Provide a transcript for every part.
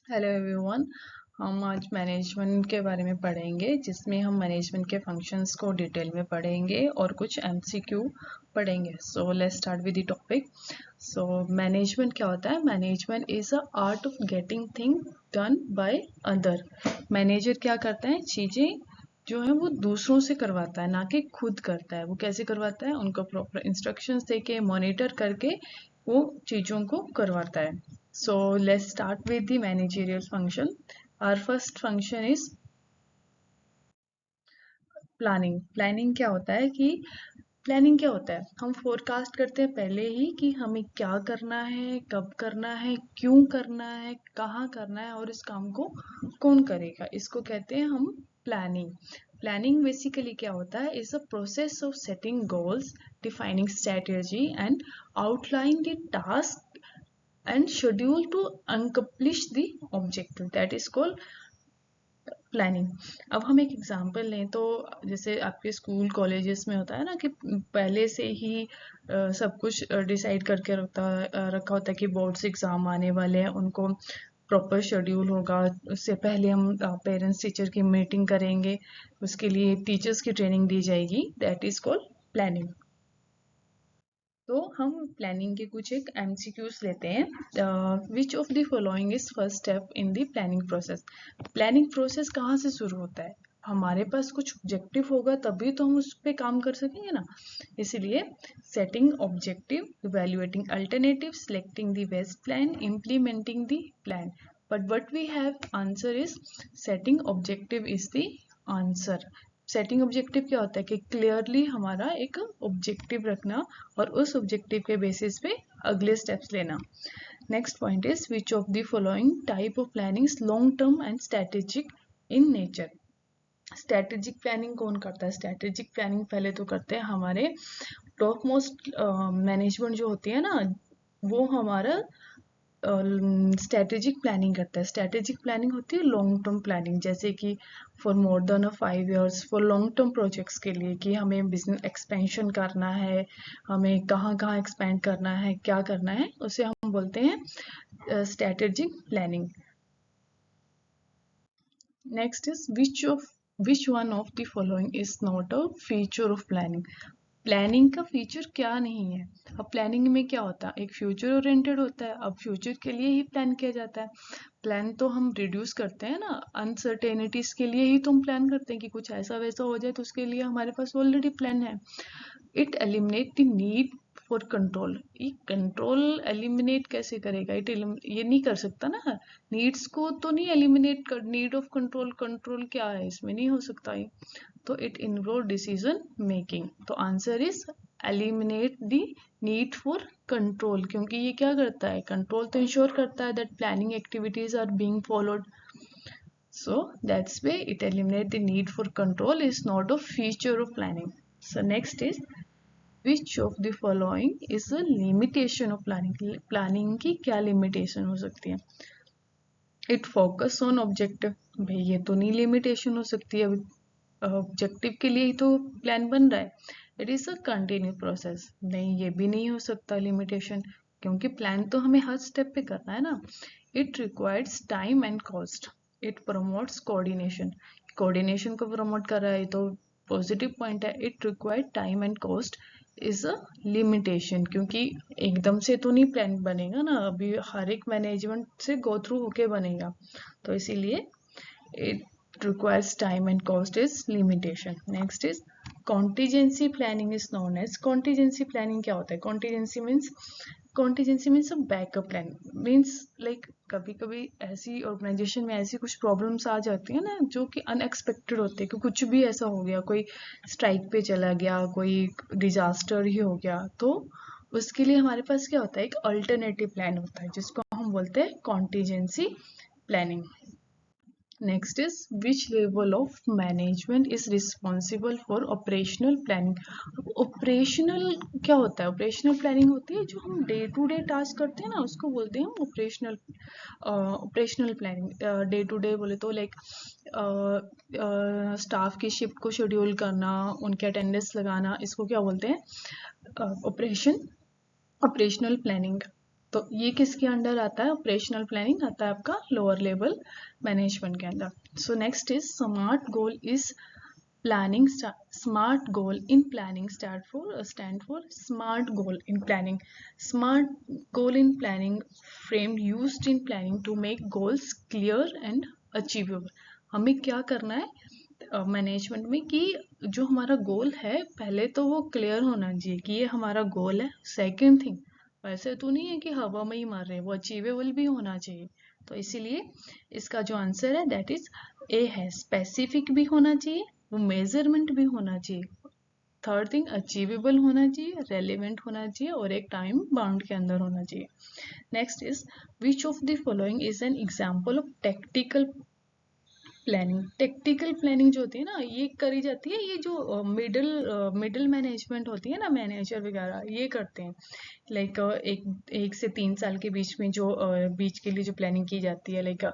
Hello everyone. हम आज management के बारे में पढ़ेंगे, जिसमें हम मैनेजमेंट के फंक्शंस को डिटेल में पढ़ेंगे और कुछ एमसीक्यू पढ़ेंगे। So let's start with the topic. So management क्या होता है? Management is a art of getting thing done by other. Manager क्या करता है? चीज़ें जो है वो दूसरों से करवाता है, ना कि खुद करता है। वो कैसे करवाता है? उनको प्रॉपर इंस्ट्रक्शंस देके, मॉनिटर करके वो चीज़ों को करवाता है। So let's start with the managerial function. Our first function is planning. Planning क्या होता है कि प्लानिंग क्या होता है? हम फोरकास्ट करते हैं पहले ही कि हमें क्या करना है, कब करना है, क्यों करना है, कहाँ करना है और इस काम को कौन करेगा। इसको कहते हैं हम प्लानिंग। प्लानिंग बेसिकली क्या होता है? Is a process of setting goals, defining strategy and outline the task and schedule to accomplish the objective, that is called planning. अब हम एक एग्जांपल लें तो जैसे आपके स्कूल कॉलेजेस में होता है ना कि पहले से ही सब कुछ डिसाइड करके रखा होता है कि बोर्ड्स एग्जाम आने वाले हैं, उनको प्रॉपर शेड्यूल होगा। उससे पहले हम पेरेंट्स टीचर की मीटिंग करेंगे, उसके लिए टीचर्स की ट्रेनिंग दी जाएगी, दैट इज कॉल्ड प्लानिंग। तो हम प्लानिंग के कुछ एक एमसीक्यूज लेते हैं। विच of the following is first step in the planning process? Planning process कहाँ से शुरू होता है? हमारे पास कुछ ऑब्जेक्टिव होगा तभी तो हम उस पर काम कर सकेंगे ना। इसलिए setting objective, evaluating alternative, selecting the best plan, implementing the plan. But what we have answer is setting objective is the answer. Setting objective क्या होता है कि क्लियरली हमारा एक ऑब्जेक्टिव रखना और उस ऑब्जेक्टिव के बेसिस पे अगले स्टेप्स लेना। Next point is which of the following type of planning long term and strategic in nature? Strategic planning कौन करता है? स्ट्रेटेजिक प्लानिंग पहले तो करते हैं हमारे टॉप मोस्ट मैनेजमेंट जो होती है ना, वो हमारा स्ट्रेटेजिक प्लानिंग करता है। स्ट्रेटेजिक प्लानिंग होती है लॉन्ग टर्म प्लानिंग, जैसे कि for more than 5 years, for long term projects के लिए कि हमें बिजनेस एक्सपेंशन करना है, हमें कहाँ कहाँ एक्सपेंड करना है, क्या करना है, उसे हम बोलते हैं strategic planning. Next is which one of the following is not a feature of planning? Planning का फीचर क्या नहीं है? अब प्लानिंग में क्या होता है? एक फ्यूचर ओरिएंटेड होता है। अब फ्यूचर के लिए ही प्लान किया जाता है। प्लान तो हम रिड्यूस करते हैं ना, अनसर्टेनिटीज के लिए ही तो हम प्लान करते हैं कि कुछ ऐसा वैसा हो जाए, तो उसके लिए हमारे पास ऑलरेडी प्लान है। It eliminate the need for control. ये कंट्रोल एलिमिनेट कैसे करेगा? ये नहीं कर सकता ना। नीड्स को तो नहीं एलिमिनेट कर, नीड ऑफ कंट्रोल, कंट्रोल क्या है इसमें? नहीं हो सकता ये। तो इट इन्वॉल्व डिसीजन मेकिंग। तो answer is eliminate the need for control, क्योंकि ये क्या करता है? कंट्रोल तो इंश्योर करता है that planning activities are being followed. So that's why it eliminate the need for control is not a feature of planning. So next is which of the following is a limitation of planning? Planning की क्या limitation हो सकती है? It focus on objective. भाई ये तो नहीं limitation हो सकती है, ऑब्जेक्टिव के लिए ही तो प्लान बन रहा है। It is a continue process. नहीं, ये भी नहीं हो सकता लिमिटेशन, क्योंकि प्लान तो हमें हर स्टेप पे करना है ना। It requires time and cost. It promotes coordination. Coordination को प्रमोट कर रहा है तो पॉजिटिव पॉइंट है। It required time and cost is a limitation, क्योंकि एकदम से तो नहीं प्लान बनेगा ना, अभी हर एक मैनेजमेंट से गो थ्रू होके बनेगा, तो इसीलिए it requires time and cost is limitation. Next is contingency planning is known as। contingency planning क्या होता है? contingency means a backup plan, means like कभी कभी ऐसी ऑर्गेनाइजेशन में ऐसी कुछ प्रॉब्लम्स आ जाती है ना जो कि अनएक्सपेक्टेड होते हैं, कि कुछ भी ऐसा हो गया, कोई स्ट्राइक पे चला गया, कोई डिजास्टर ही हो गया, तो उसके लिए हमारे पास क्या होता है? एक अल्टरनेटिव प्लान होता है, जिसको हम बोलते हैं contingency planning. Next is which level of management is responsible for operational planning? Operational क्या होता है? ऑपरेशनल प्लानिंग होती है जो हम डे टू डे टास्क करते हैं ना, उसको बोलते हैं हम operational planning. Day to day बोले तो लाइक स्टाफ की शिफ्ट को शेड्यूल करना, उनके अटेंडेंस लगाना, इसको क्या बोलते हैं? Operational planning. तो ये किसके अंडर आता है? ऑपरेशनल प्लानिंग आता है आपका लोअर लेवल मैनेजमेंट के अंदर. So next is smart goal is planning. Smart goal in planning stand for smart goal in planning. Smart goal in planning frame used in planning to make goals clear and achievable. हमें क्या करना है management में कि जो हमारा गोल है पहले तो वो क्लियर होना चाहिए कि ये हमारा गोल है. सेकंड थिंग, वैसे तो नहीं है कि हवा में ही मार रहे हैं, वो अचीवेबल भी होना चाहिए. तो इसीलिए इसका जो आंसर है दैट इज ए है. स्पेसिफिक भी होना चाहिए, वो मेजरमेंट भी होना चाहिए. थर्ड थिंग, अचीवेबल होना चाहिए, रेलिवेंट होना चाहिए और एक टाइम बाउंड के अंदर होना चाहिए. Next is which of the following is an example of tactical planning. Tactical planning जो होती है ना ये करी जाती है, ये जो मिडिल मैनेजमेंट होती है ना, मैनेजर वगैरह ये करते हैं. लाइक एक से 3 साल के बीच में जो बीच के लिए जो प्लानिंग की जाती है, लाइक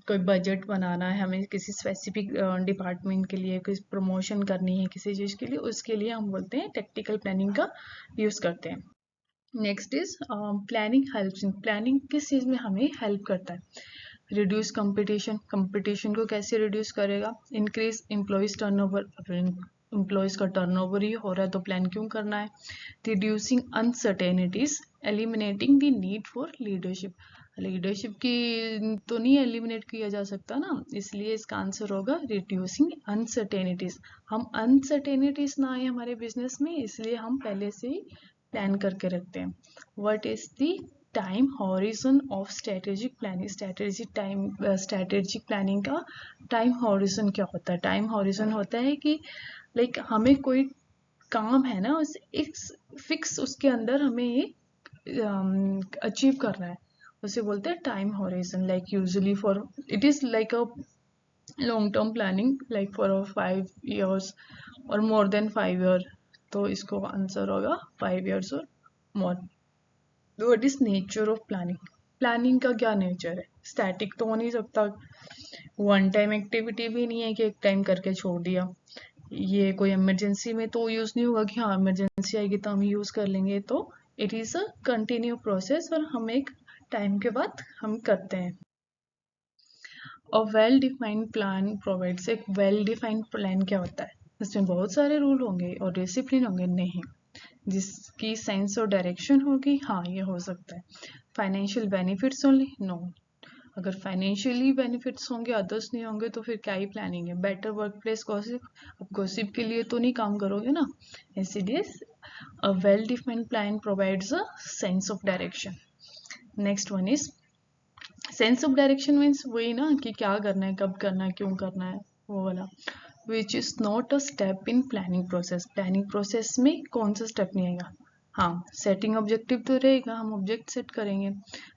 कोई बजट बनाना है हमें किसी स्पेसिफिक डिपार्टमेंट के लिए, कोई प्रमोशन करनी है किसी चीज़ के लिए, उसके लिए हम बोलते हैं टेक्टिकल प्लानिंग का यूज़ करते हैं. Next is planning helps in. Planning किस चीज़ में हमें हेल्प करता है? Reduce competition. कंपटीशन को कैसे रिड्यूस करेगा? Increase employees turnover. एम्प्लॉयज का टर्नओवर ही हो रहा है तो प्लान क्यों करना है? Reducing uncertainties. Eliminating the need for leadership. Leadership की तो नहीं एलिमिनेट किया जा सकता ना, इसलिए इसका आंसर होगा रिड्यूसिंग अनसर्टेनिटीज. हम अनसर्टेनिटीज ना आए हमारे बिजनेस में, इसलिए हम पहले से ही प्लान करके रखते हैं. What is the time horizon of strategic planning. Strategic planning का टाइम हॉरिजन क्या होता है? टाइम हॉरिजन होता है कि लाइक हमें कोई काम है ना, उस एक फिक्स उसके अंदर हमें ये अचीव करना है, उसे बोलते हैं time horizon. Like usually for it is like a long term planning like for 5 years और मोर देन 5 year. तो इसको आंसर होगा 5 years और more. What is nature of planning. Planning का क्या नेचर है? स्टैटिक तो हो नहीं सकता, वन टाइम एक्टिविटी भी नहीं है कि एक टाइम करके छोड़ दिया. ये कोई इमरजेंसी में तो यूज नहीं होगा कि हाँ इमरजेंसी आएगी तो हम यूज कर लेंगे. तो it is a continue process और हम एक टाइम के बाद हम करते हैं. और वेल डिफाइंड प्लान प्रोवाइड्स. एक वेल डिफाइंड प्लान क्या होता है? इसमें बहुत सारे रूल होंगे और डिसिप्लिन होंगे? नहीं. जिसकी सेंस और डायरेक्शन होगी, हाँ ये हो सकता है. Financial benefits only? नो. अगर फाइनेंशियली बेनिफिट्स होंगे अदर्स नहीं होंगे तो फिर क्या ही प्लानिंग है? Better work place gossip. अब गॉसिप के लिए तो नहीं काम करोगे ना, इसीलिए a well defined plan provides a sense of direction. Next one is sense of direction means वही ना कि क्या करना है, कब करना है, क्यों करना है, वो वाला. Which is not a step in planning process. Planning process में कौन सा स्टेप नहीं आएगा? हाँ, सेटिंग ऑब्जेक्टिव तो रहेगा, हम ऑब्जेक्ट सेट करेंगे,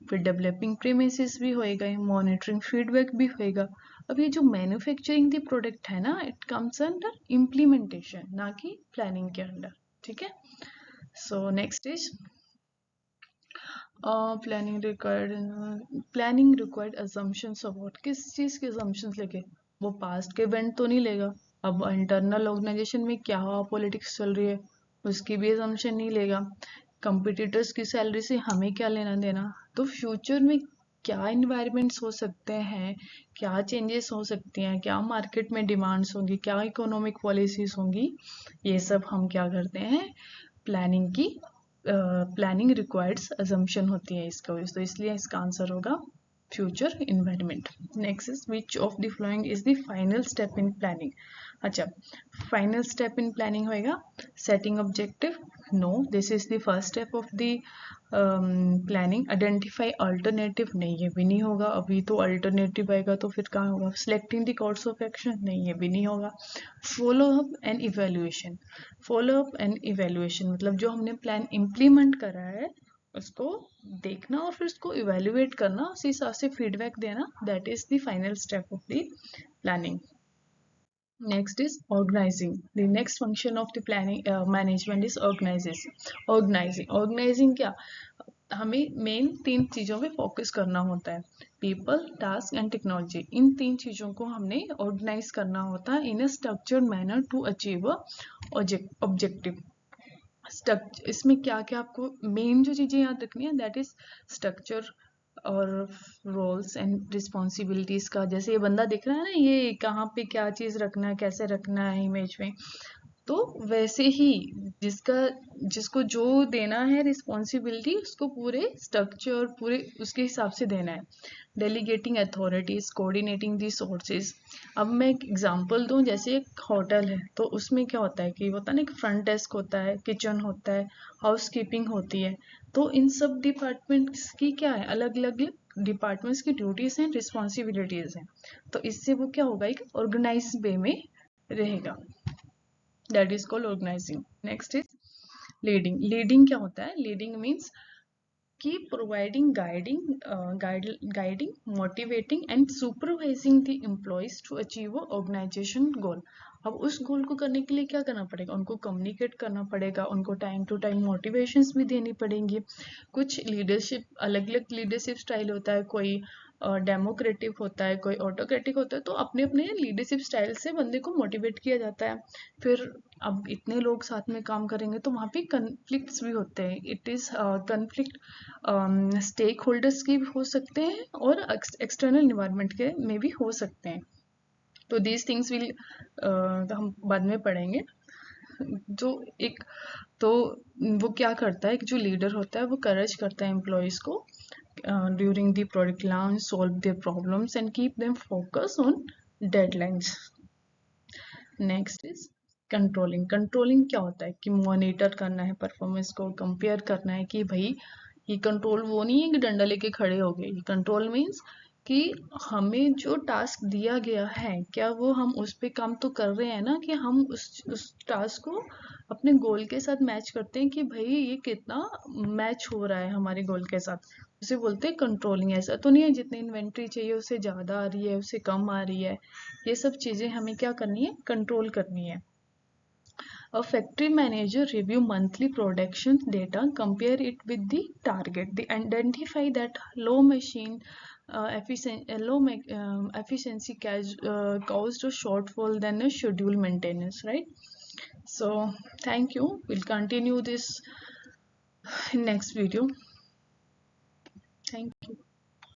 फिर डेवलपिंग प्रीमिसेस भी होएगा, मॉनिटरिंग फीडबैक भी होएगा. अब ये जो मैन्युफैक्चरिंग द प्रोडक्ट है ना, इट कम्स अंडर इम्प्लीमेंटेशन, ना कि प्लानिंग के अंडर. ठीक है. So next is planning required assumptions of what. किस चीज़ के assumptions लेके? वो पास्ट के इवेंट तो नहीं लेगा. अब इंटरनल ऑर्गेनाइजेशन में क्या पॉलिटिक्स चल रही है उसकी भी assumption नहीं लेगा. कंपिटिटर्स की सैलरी से हमें क्या लेना देना. तो फ्यूचर में क्या इन्वायरमेंट्स हो सकते हैं, क्या चेंजेस हो सकती हैं, क्या मार्केट में डिमांड्स होंगी, क्या इकोनॉमिक पॉलिसीज होंगी, ये सब हम क्या करते हैं प्लानिंग की. प्लानिंग रिक्वायर्ड्स अजम्पशन होती है इसका, तो इसलिए इसका आंसर होगा future environment. Next is which of the following is the final step in planning. अच्छा, फाइनल स्टेप इन प्लानिंग होएगा setting objective. No, this is the first step of the planning. Identify alternative. नहीं, ये भी नहीं होगा, अभी तो alternative आएगा तो फिर कहाँ होगा. Selecting the course of action. नहीं, ये भी नहीं होगा. Follow up and evaluation. Follow up and evaluation मतलब जो हमने प्लान इम्प्लीमेंट करा है उसको देखना और फिर उसको इवेल्युएट करना, उसी हिसाब से फीडबैक देना. That is the final step of the planning. Next is organizing. The next function of the planning management is organization. Organizing क्या? हमें मेन 3 चीज़ों पे फोकस करना होता है. People, task and technology. इन 3 चीज़ों को हमने ऑर्गेनाइज करना होता है in a structured manner to achieve a objective. इसमें क्या क्या आपको मेन जो चीज़ें याद रखनी है, दैट इज स्ट्रक्चर और रोल्स एंड रिस्पॉन्सिबिलिटीज का। जैसे ये बंदा दिख रहा है ना, ये कहाँ पे क्या चीज़ रखना है, कैसे रखना है इमेज में, तो वैसे ही जिसका जिसको जो देना है रिस्पॉन्सिबिलिटी, उसको पूरे स्ट्रक्चर पूरे उसके हिसाब से देना है। डेलीगेटिंग अथॉरिटीज, कोऑर्डिनेटिंग दी सोर्सेज। अब मैं एक एग्जांपल दूं, जैसे एक होटल है तो उसमें क्या होता है कि होता है ना, एक फ्रंट डेस्क होता है, किचन होता है, हाउस कीपिंग होती है। तो इन सब डिपार्टमेंट्स की क्या है, अलग अलग डिपार्टमेंट्स की ड्यूटीज हैं, रिस्पॉन्सिबिलिटीज हैं। तो इससे वो क्या होगा, एक ऑर्गेनाइज वे में रहेगा। That is called organising. Next is leading. Leading क्या होता है, लीडिंग मीन्स कि providing guiding, motivating and supervising the employees to achieve a organization goal। अब उस गोल को करने के लिए क्या करना पड़ेगा, उनको कम्युनिकेट करना पड़ेगा, उनको टाइम टू टाइम मोटिवेशंस भी देनी पड़ेंगी। कुछ लीडरशिप, अलग अलग लीडरशिप स्टाइल होता है, कोई डेमोक्रेटिक होता है, कोई ऑटोक्रेटिक होता है। तो अपने अपने लीडरशिप स्टाइल से बंदे को मोटिवेट किया जाता है। फिर अब इतने लोग साथ में काम करेंगे तो वहाँ पे कन्फ्लिक्ट्स भी होते हैं। It is conflict stakeholders के भी हो सकते हैं और एक्सटर्नल इन्वायरमेंट के में भी हो सकते हैं। तो दीज थिंग्स विल हम बाद में पढ़ेंगे। जो एक तो वो क्या करता है, जो लीडर होता है वो करेज करता है एम्प्लॉयज को during the product launch, solve their problems and keep them focus on deadlines. Next is controlling. Controlling क्या होता है कि मॉनिटर करना है परफॉर्मेंस को, कंपेयर करना है कि भाई ये कंट्रोल वो नहीं है कि डंडा लेके खड़े हो गए। ये कंट्रोल मीन्स कि हमें जो टास्क दिया गया है, क्या वो हम उस पे काम तो कर रहे हैं ना, कि हम उस टास्क को अपने गोल के साथ मैच करते हैं कि भाई ये कितना मैच हो रहा है हमारे गोल के साथ। उसे बोलते हैं कंट्रोलिंग। ऐसा तो नहीं है जितनी इन्वेंट्री चाहिए उससे ज़्यादा आ रही है, उससे कम आ रही है। ये सब चीज़ें हमें क्या करनी है, कंट्रोल करनी है। A factory manager review monthly production data, compare it with the target. They identify that efficiency caused a shortfall than a schedule maintenance, right? So thank you. We'll continue this in next video. Thank you.